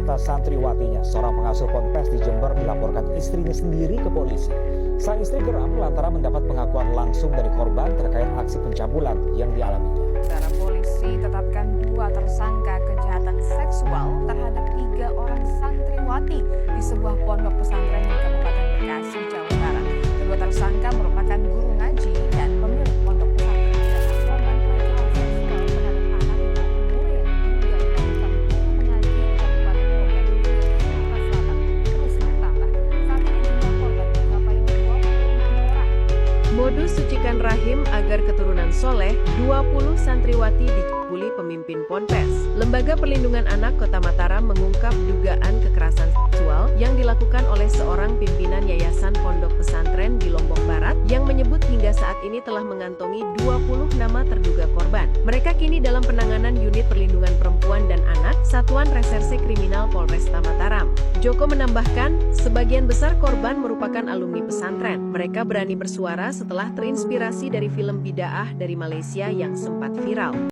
atas santriwatinya. Seorang pengasuh ponpes di Jember dilaporkan istrinya sendiri ke polisi. Sang istri geram lantaran mendapat pengakuan langsung dari korban terkait aksi pencabulan yang dialaminya. Saudara, polisi tetapkan 2 tersangka kejahatan seksual terhadap 3 orang santriwati di sebuah pondok pesantren di Kabupaten Bekasi, Jawa Barat. Kedua tersangka merupakan guru ngaji dan pemilik pondok pesantren. Korban pelecehan seksual terhadap anak di bawah umur yang juga dilakukan guru mengaji di Kabupaten Bogor, Jakarta Selatan terus bertambah. Saat ini jumlah korban mencapai 26 orang. Modus sucikan rahim agar keturunan soleh, 20 santriwati dicabuli pemimpin ponpes. Lembaga Perlindungan Anak Kota Mataram mengungkap dugaan kekerasan seksual yang dilakukan oleh seorang pimpinan Yayasan Pondok Pesantren di Lombok Barat yang menyebut hingga saat ini telah mengantongi 20 nama terduga korban. Mereka kini dalam penanganan Unit Perlindungan Perempuan dan Anak, Satuan Reserse Kriminal Polresta Mataram. Joko menambahkan, sebagian besar korban merupakan alumni pesantren. Mereka berani bersuara setelah terinspirasi dari film Bid'ah dari Malaysia yang sempat viral.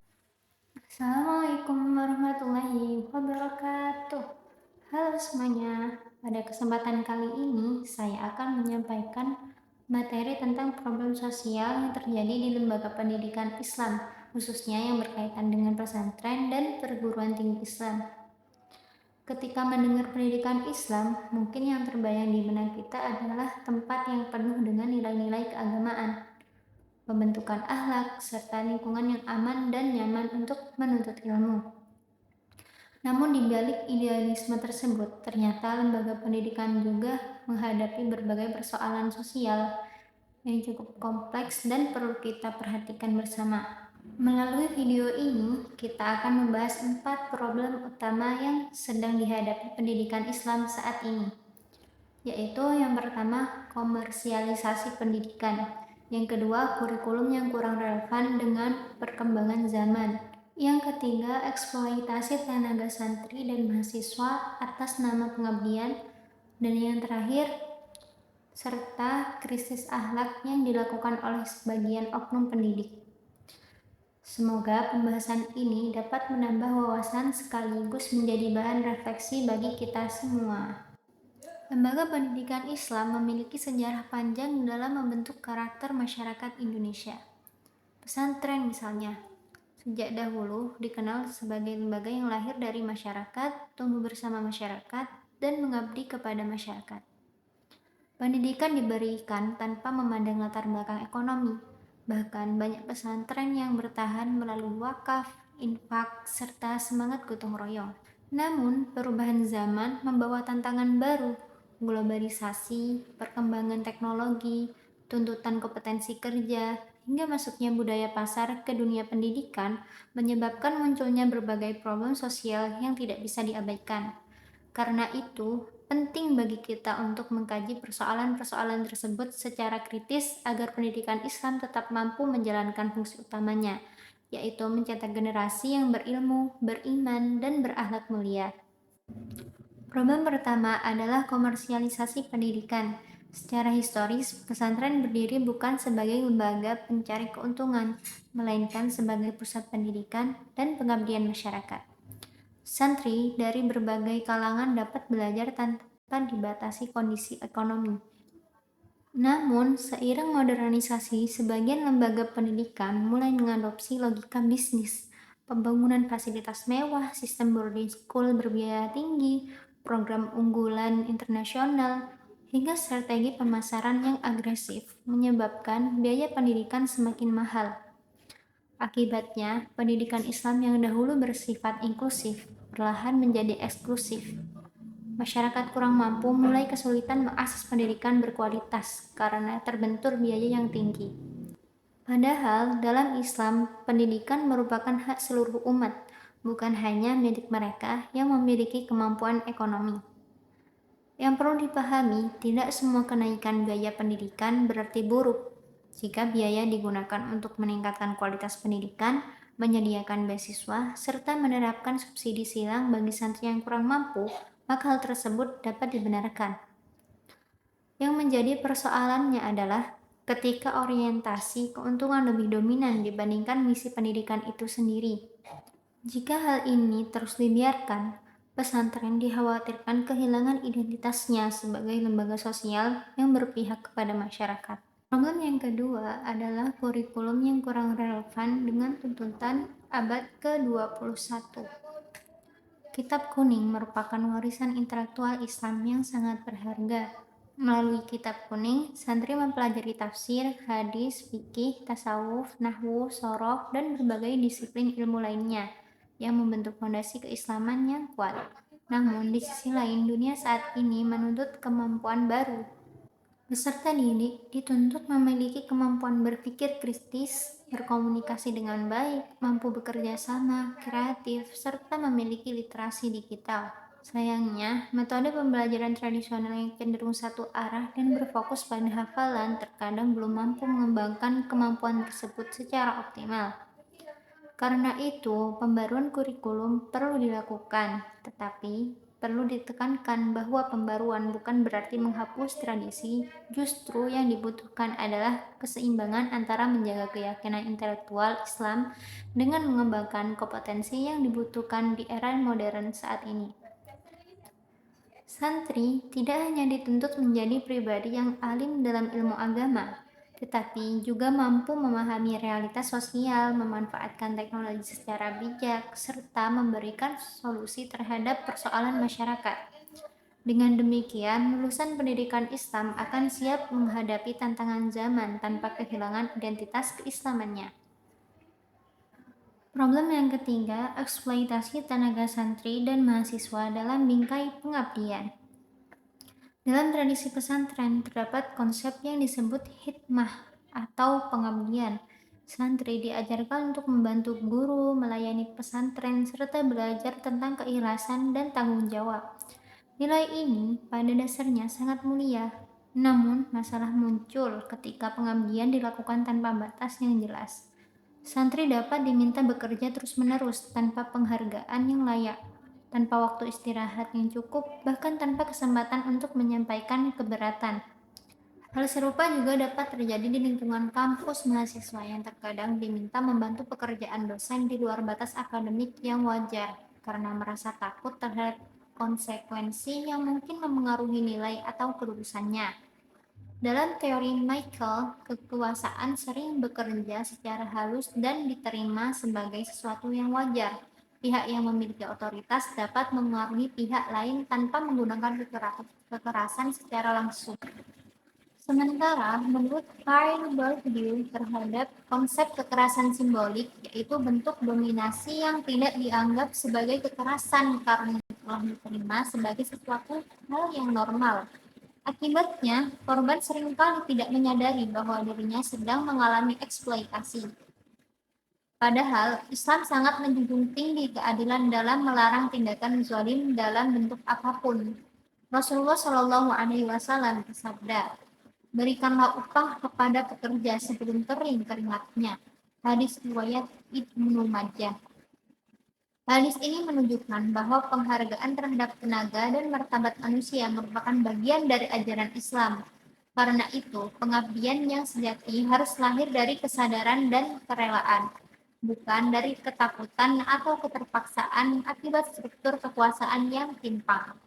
Assalamualaikum warahmatullahi wabarakatuh. Halo semuanya, pada kesempatan kali ini saya akan menyampaikan materi tentang problem sosial yang terjadi di lembaga pendidikan Islam, khususnya yang berkaitan dengan pesantren dan perguruan tinggi Islam. Ketika mendengar pendidikan Islam, mungkin yang terbayang di benak kita adalah tempat yang penuh dengan nilai-nilai keagamaan, pembentukan akhlak, serta lingkungan yang aman dan nyaman untuk menuntut ilmu. Namun di balik idealisme tersebut, ternyata lembaga pendidikan juga menghadapi berbagai persoalan sosial yang cukup kompleks dan perlu kita perhatikan bersama. Melalui video ini, kita akan membahas 4 problem utama yang sedang dihadapi pendidikan Islam saat ini, yaitu yang pertama, komersialisasi pendidikan. Yang kedua, kurikulum yang kurang relevan dengan perkembangan zaman. Yang ketiga, eksploitasi tenaga santri dan mahasiswa atas nama pengabdian. Dan yang terakhir, serta krisis akhlak yang dilakukan oleh sebagian oknum pendidik. Semoga pembahasan ini dapat menambah wawasan sekaligus menjadi bahan refleksi bagi kita semua. Lembaga pendidikan Islam memiliki sejarah panjang dalam membentuk karakter masyarakat Indonesia. Pesantren misalnya, sejak dahulu dikenal sebagai lembaga yang lahir dari masyarakat, tumbuh bersama masyarakat, dan mengabdi kepada masyarakat. Pendidikan diberikan tanpa memandang latar belakang ekonomi. Bahkan banyak pesantren yang bertahan melalui wakaf, infak, serta semangat gotong royong. Namun, perubahan zaman membawa tantangan baru, globalisasi, perkembangan teknologi, tuntutan kompetensi kerja, hingga masuknya budaya pasar ke dunia pendidikan menyebabkan munculnya berbagai problem sosial yang tidak bisa diabaikan. Karena itu, penting bagi kita untuk mengkaji persoalan-persoalan tersebut secara kritis agar pendidikan Islam tetap mampu menjalankan fungsi utamanya, yaitu mencetak generasi yang berilmu, beriman, dan berakhlak mulia. Problem pertama adalah komersialisasi pendidikan. Secara historis, pesantren berdiri bukan sebagai lembaga pencari keuntungan, melainkan sebagai pusat pendidikan dan pengabdian masyarakat. Santri dari berbagai kalangan dapat belajar tanpa dibatasi kondisi ekonomi. Namun, seiring modernisasi, sebagian lembaga pendidikan mulai mengadopsi logika bisnis, pembangunan fasilitas mewah, sistem boarding school berbiaya tinggi, program unggulan internasional, hingga strategi pemasaran yang agresif menyebabkan biaya pendidikan semakin mahal. Akibatnya, pendidikan Islam yang dahulu bersifat inklusif perlahan menjadi eksklusif. Masyarakat kurang mampu mulai kesulitan mengakses pendidikan berkualitas karena terbentur biaya yang tinggi. Padahal dalam Islam, pendidikan merupakan hak seluruh umat, bukan hanya milik mereka yang memiliki kemampuan ekonomi. Yang perlu dipahami, tidak semua kenaikan biaya pendidikan berarti buruk. Jika biaya digunakan untuk meningkatkan kualitas pendidikan, menyediakan beasiswa, serta menerapkan subsidi silang bagi santri yang kurang mampu, maka hal tersebut dapat dibenarkan. Yang menjadi persoalannya adalah ketika orientasi keuntungan lebih dominan dibandingkan misi pendidikan itu sendiri. Jika hal ini terus dibiarkan, pesantren dikhawatirkan kehilangan identitasnya sebagai lembaga sosial yang berpihak kepada masyarakat. Problem yang kedua adalah kurikulum yang kurang relevan dengan tuntutan abad ke-21. Kitab Kuning merupakan warisan intelektual Islam yang sangat berharga. Melalui kitab kuning, santri mempelajari tafsir, hadis, fikih, tasawuf, nahwu, soroh, dan berbagai disiplin ilmu lainnya yang membentuk fondasi keislaman yang kuat. Namun, di sisi lain, dunia saat ini menuntut kemampuan baru. Peserta didik dituntut memiliki kemampuan berpikir kritis, berkomunikasi dengan baik, mampu bekerja sama, kreatif, serta memiliki literasi digital. Sayangnya, metode pembelajaran tradisional yang cenderung satu arah dan berfokus pada hafalan terkadang belum mampu mengembangkan kemampuan tersebut secara optimal. Karena itu, pembaruan kurikulum perlu dilakukan, tetapi perlu ditekankan bahwa pembaruan bukan berarti menghapus tradisi, justru yang dibutuhkan adalah keseimbangan antara menjaga keyakinan intelektual Islam dengan mengembangkan kompetensi yang dibutuhkan di era modern saat ini. Santri tidak hanya dituntut menjadi pribadi yang alim dalam ilmu agama, tetapi juga mampu memahami realitas sosial, memanfaatkan teknologi secara bijak, serta memberikan solusi terhadap persoalan masyarakat. Dengan demikian, lulusan pendidikan Islam akan siap menghadapi tantangan zaman tanpa kehilangan identitas keislamannya. Problem yang ketiga, eksploitasi tenaga santri dan mahasiswa dalam bingkai pengabdian. Dalam tradisi pesantren terdapat konsep yang disebut hikmah atau pengabdian. Santri diajarkan untuk membantu guru, melayani pesantren, serta belajar tentang keikhlasan dan tanggung jawab. Nilai ini pada dasarnya sangat mulia, namun masalah muncul ketika pengabdian dilakukan tanpa batas yang jelas. Santri dapat diminta bekerja terus-menerus tanpa penghargaan yang layak, tanpa waktu istirahat yang cukup, bahkan tanpa kesempatan untuk menyampaikan keberatan. Hal serupa juga dapat terjadi di lingkungan kampus mahasiswa yang terkadang diminta membantu pekerjaan dosen di luar batas akademik yang wajar, karena merasa takut terhadap konsekuensi yang mungkin memengaruhi nilai atau kelulusannya. Dalam teori Michael, kekuasaan sering bekerja secara halus dan diterima sebagai sesuatu yang wajar. Pihak yang memiliki otoritas dapat mengaruhi pihak lain tanpa menggunakan kekerasan secara langsung. Sementara, menurut Carl Bourdieu terhadap konsep kekerasan simbolik, yaitu bentuk dominasi yang tidak dianggap sebagai kekerasan karena telah diterima sebagai sesuatu hal yang normal. Akibatnya, korban seringkali tidak menyadari bahwa dirinya sedang mengalami eksploitasi. Padahal, Islam sangat menjunjung tinggi keadilan dalam melarang tindakan zalim dalam bentuk apapun. Rasulullah Shallallahu Alaihi Wasallam bersabda, "Berikanlah upah kepada pekerja sebelum kering keringatnya." Hadis riwayat Ibnu Majah. Hadis ini menunjukkan bahwa penghargaan terhadap tenaga dan martabat manusia merupakan bagian dari ajaran Islam. Karena itu, pengabdian yang sejati harus lahir dari kesadaran dan kerelaan, bukan dari ketakutan atau keterpaksaan akibat struktur kekuasaan yang timpang.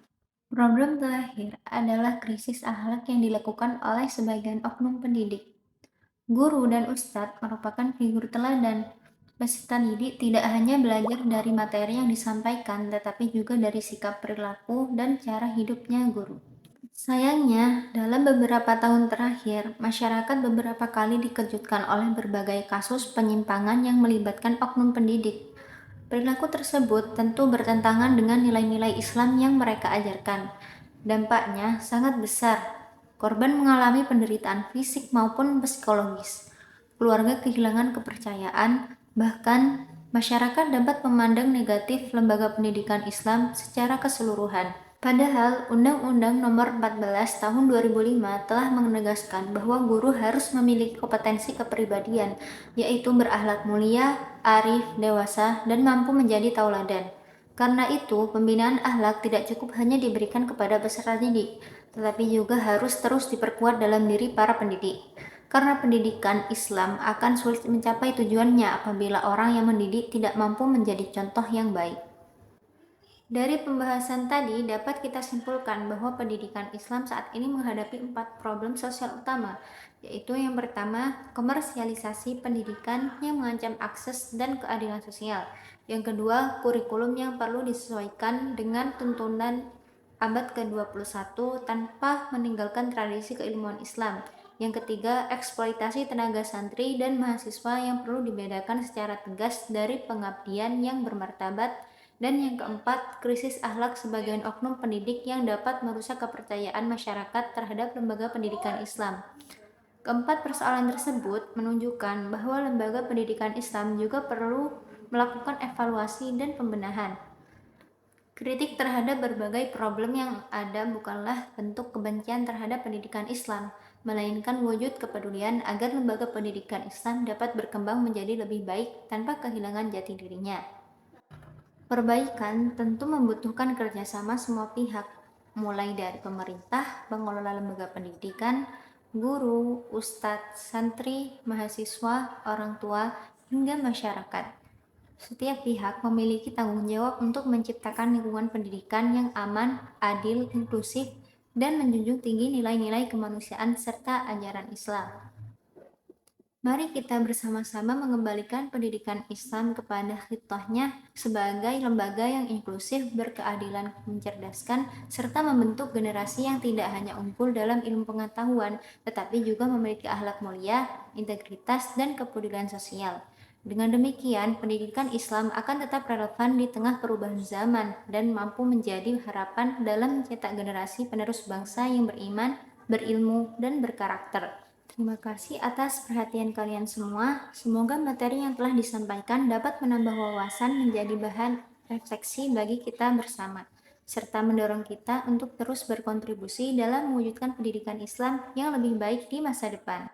Problem terakhir adalah krisis akhlak yang dilakukan oleh sebagian oknum pendidik. Guru dan ustadz merupakan figur teladan. Peserta didik tidak hanya belajar dari materi yang disampaikan, tetapi juga dari sikap perilaku dan cara hidupnya guru. Sayangnya, dalam beberapa tahun terakhir, masyarakat beberapa kali dikejutkan oleh berbagai kasus penyimpangan yang melibatkan oknum pendidik. Perilaku tersebut tentu bertentangan dengan nilai-nilai Islam yang mereka ajarkan. Dampaknya sangat besar. Korban mengalami penderitaan fisik maupun psikologis. Keluarga kehilangan kepercayaan. Bahkan, masyarakat dapat memandang negatif lembaga pendidikan Islam secara keseluruhan. Padahal, Undang-Undang Nomor 14 Tahun 2005 telah menegaskan bahwa guru harus memiliki kompetensi kepribadian, yaitu berakhlak mulia, arif, dewasa, dan mampu menjadi tauladan. Karena itu, pembinaan akhlak tidak cukup hanya diberikan kepada peserta didik, tetapi juga harus terus diperkuat dalam diri para pendidik. Karena pendidikan Islam akan sulit mencapai tujuannya apabila orang yang mendidik tidak mampu menjadi contoh yang baik. Dari pembahasan tadi dapat kita simpulkan bahwa pendidikan Islam saat ini menghadapi 4 problem sosial utama, yaitu yang pertama, komersialisasi pendidikan yang mengancam akses dan keadilan sosial. Yang kedua, kurikulum yang perlu disesuaikan dengan tuntunan abad ke-21 tanpa meninggalkan tradisi keilmuan Islam. Yang ketiga, eksploitasi tenaga santri dan mahasiswa yang perlu dibedakan secara tegas dari pengabdian yang bermartabat. Dan yang keempat, krisis akhlak sebagian oknum pendidik yang dapat merusak kepercayaan masyarakat terhadap lembaga pendidikan Islam. Keempat persoalan tersebut menunjukkan bahwa lembaga pendidikan Islam juga perlu melakukan evaluasi dan pembenahan. Kritik terhadap berbagai problem yang ada bukanlah bentuk kebencian terhadap pendidikan Islam, melainkan wujud kepedulian agar lembaga pendidikan Islam dapat berkembang menjadi lebih baik tanpa kehilangan jati dirinya. Perbaikan tentu membutuhkan kerjasama semua pihak, mulai dari pemerintah, pengelola lembaga pendidikan, guru, ustadz, santri, mahasiswa, orang tua, hingga masyarakat. Setiap pihak memiliki tanggung jawab untuk menciptakan lingkungan pendidikan yang aman, adil, inklusif, dan menjunjung tinggi nilai-nilai kemanusiaan serta ajaran Islam. Mari kita bersama-sama mengembalikan pendidikan Islam kepada khitohnya sebagai lembaga yang inklusif, berkeadilan, mencerdaskan, serta membentuk generasi yang tidak hanya unggul dalam ilmu pengetahuan, tetapi juga memiliki akhlak mulia, integritas, dan kepedulian sosial. Dengan demikian, pendidikan Islam akan tetap relevan di tengah perubahan zaman dan mampu menjadi harapan dalam mencetak generasi penerus bangsa yang beriman, berilmu, dan berkarakter. Terima kasih atas perhatian kalian semua. Semoga materi yang telah disampaikan dapat menambah wawasan menjadi bahan refleksi bagi kita bersama, serta mendorong kita untuk terus berkontribusi dalam mewujudkan pendidikan Islam yang lebih baik di masa depan.